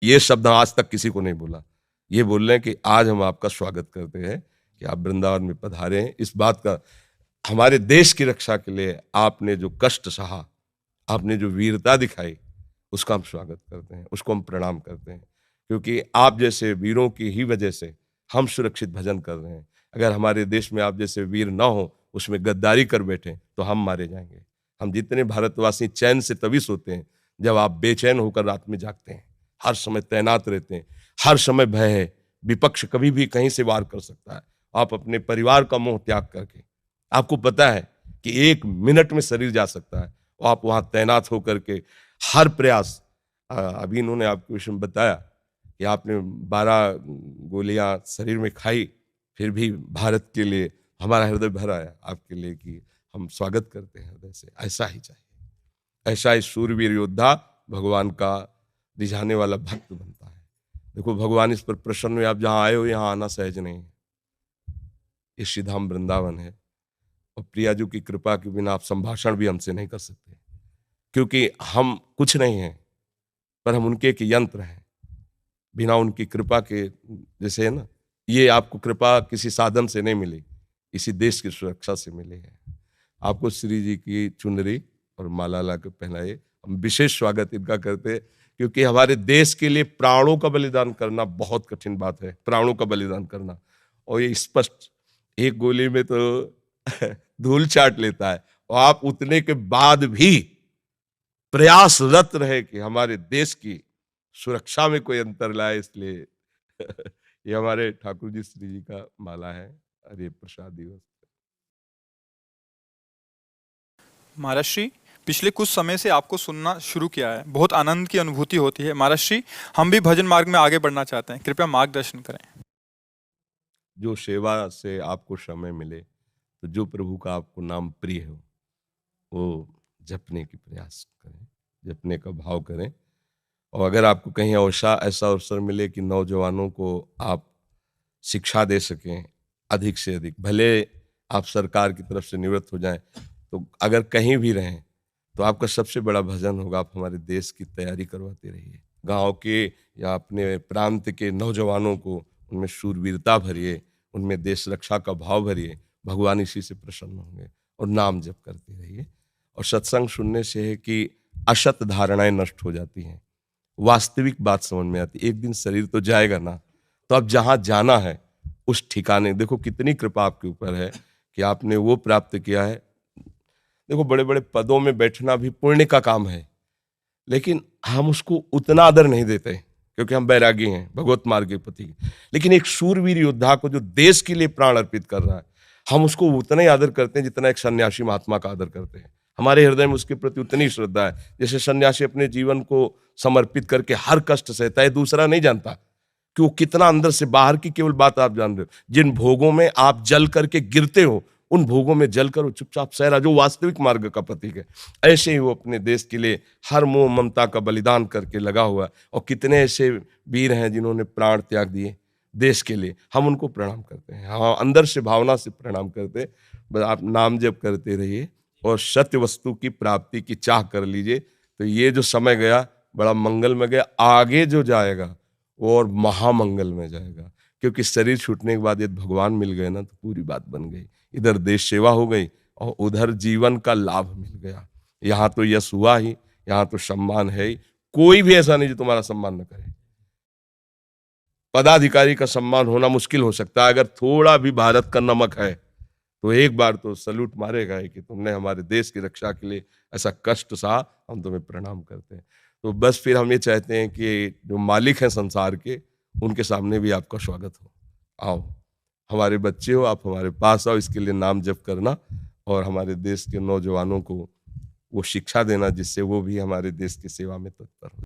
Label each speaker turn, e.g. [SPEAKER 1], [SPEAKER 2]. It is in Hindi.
[SPEAKER 1] ये शब्द आज तक किसी को नहीं बोला। ये बोल रहे हैं कि आज हम आपका स्वागत करते हैं कि आप वृंदावन में पधारे हैं। इस बात का हमारे देश की रक्षा के लिए आपने जो कष्ट सहा, आपने जो वीरता दिखाई, उसका हम स्वागत करते हैं, उसको हम प्रणाम करते हैं, क्योंकि आप जैसे वीरों की ही वजह से हम सुरक्षित भजन कर रहे हैं। अगर हमारे देश में आप जैसे वीर ना हो, उसमें गद्दारी कर बैठे तो हम मारे जाएंगे। हम जितने भारतवासी चैन से तभी सोते हैं जब आप बेचैन होकर रात में जागते हैं, हर समय तैनात रहते हैं, हर समय भय है, विपक्ष कभी भी कहीं से वार कर सकता है। आप अपने परिवार का मोह त्याग करके, आपको पता है कि 1 मिनट में शरीर जा सकता है, और आप वहां तैनात होकर के हर प्रयास, अभी इन्होंने आपको विषय में बताया कि आपने 12 गोलियां शरीर में खाई, फिर भी भारत के लिए हमारा हृदय भरा है आपके लिए कि हम स्वागत करते हैं हृदय से। ऐसा ही चाहिए, ऐसा ही शूरवीर योद्धा भगवान का रिझाने वाला भक्त बनता है। देखो भगवान इस पर प्रसन्न हुए, आप जहां आए हो यहाँ आना सहज नहीं है। ये श्री धाम वृंदावन है, और प्रियाजू की कृपा के बिना आप संभाषण भी हमसे नहीं कर सकते, क्योंकि हम कुछ नहीं हैं, पर हम उनके एक यंत्र हैं। बिना उनकी कृपा के, जैसे है ना, ये आपको कृपा किसी साधन से नहीं मिली, इसी देश की सुरक्षा से मिली है। आपको श्री जी की चुनरी और माला ला के पहनाए, हम विशेष स्वागत इनका करते हैं, क्योंकि हमारे देश के लिए प्राणों का बलिदान करना बहुत कठिन बात है, प्राणों का बलिदान करना। और ये स्पष्ट, एक गोली में तो धूल चाट लेता है, और आप उतने के बाद भी प्रयासरत रहे कि हमारे देश की सुरक्षा में कोई अंतर लाए, इसलिए ये हमारे ठाकुर जी श्री जी का माला है। हरे प्रसाद दिवस।
[SPEAKER 2] महाराज श्री, पिछले कुछ समय से आपको सुनना शुरू किया है, बहुत आनंद की अनुभूति होती है। महाराज श्री, हम भी भजन मार्ग में आगे बढ़ना चाहते हैं, कृपया मार्गदर्शन करें।
[SPEAKER 1] जो सेवा से आपको समय मिले, तो जो प्रभु का आपको नाम प्रिय हो, वो जपने की प्रयास करें, जपने का भाव करें। और अगर आपको कहीं ऐसा अवसर मिले कि नौजवानों को आप शिक्षा दे सकें अधिक से अधिक, भले आप सरकार की तरफ से निवृत्त हो जाएं, तो अगर कहीं भी रहें तो आपका सबसे बड़ा भजन होगा, आप हमारे देश की तैयारी करवाते रहिए। गांव के या अपने प्रांत के नौजवानों को उनमें शूरवीरता भरिए, उनमें देश रक्षा का भाव भरिए। भगवान इसी से प्रसन्न होंगे। और नाम जप करते रहिए। और सत्संग सुनने से है कि असत धारणाएं नष्ट हो जाती हैं, वास्तविक बात समझ में आती। एक दिन शरीर तो जाएगा ना, तो अब जहां जाना है उस ठिकाने, देखो कितनी कृपा आपके ऊपर है कि आपने वो प्राप्त किया है। देखो बड़े बड़े पदों में बैठना भी पुण्य का काम है, लेकिन हम उसको उतना आदर नहीं देते, क्योंकि हम बैरागी हैं, भगवत मार्ग के पति। लेकिन एक शूरवीर योद्धा को जो देश के लिए प्राण अर्पित कर रहा है, हम उसको उतना ही आदर करते हैं जितना एक सन्यासी महात्मा का आदर करते हैं। हमारे हृदय में उसके प्रति उतनी श्रद्धा है। जैसे सन्यासी अपने जीवन को समर्पित करके हर कष्ट सहता है, दूसरा नहीं जानता कि वो कितना अंदर से बाहर की केवल बात आप जान रहे हो। जिन भोगों में आप जल करके गिरते हो, उन भोगों में जल कर वो चुपचाप सह रहा, जो वास्तविक मार्ग का प्रतीक है। ऐसे ही वो अपने देश के लिए हर मोह ममता का बलिदान करके लगा हुआ है। और कितने ऐसे वीर हैं जिन्होंने प्राण त्याग दिए देश के लिए, हम उनको प्रणाम करते हैं। हाँ, अंदर से भावना से प्रणाम करते हैं। बस आप नाम जप करते रहिए और सत्य वस्तु की प्राप्ति की चाह कर लीजिए, तो ये जो समय गया बड़ा मंगल में गया। आगे जो जाएगा वो और महामंगल में जाएगा, क्योंकि शरीर छूटने के बाद यदि भगवान मिल गए ना, तो पूरी बात बन गई। इधर देश सेवा हो गई और उधर जीवन का लाभ मिल गया। यहाँ तो यश हुआ ही, यहाँ तो सम्मान है ही। कोई भी ऐसा नहीं जो तुम्हारा सम्मान न करे। पदाधिकारी का सम्मान होना मुश्किल हो सकता है, अगर थोड़ा भी भारत का नमक है तो एक बार तो सैल्यूट मारेगा कि तुमने हमारे देश की रक्षा के लिए ऐसा कष्ट सहा, हम तुम्हें प्रणाम करते हैं। तो बस फिर हम ये चाहते हैं कि जो मालिक हैं संसार के, उनके सामने भी आपका स्वागत हो। आओ, हमारे बच्चे हो, आप हमारे पास आओ, इसके लिए नाम जप करना और हमारे देश के नौजवानों को वो शिक्षा देना जिससे वो भी हमारे देश की सेवा में तत्पर हो।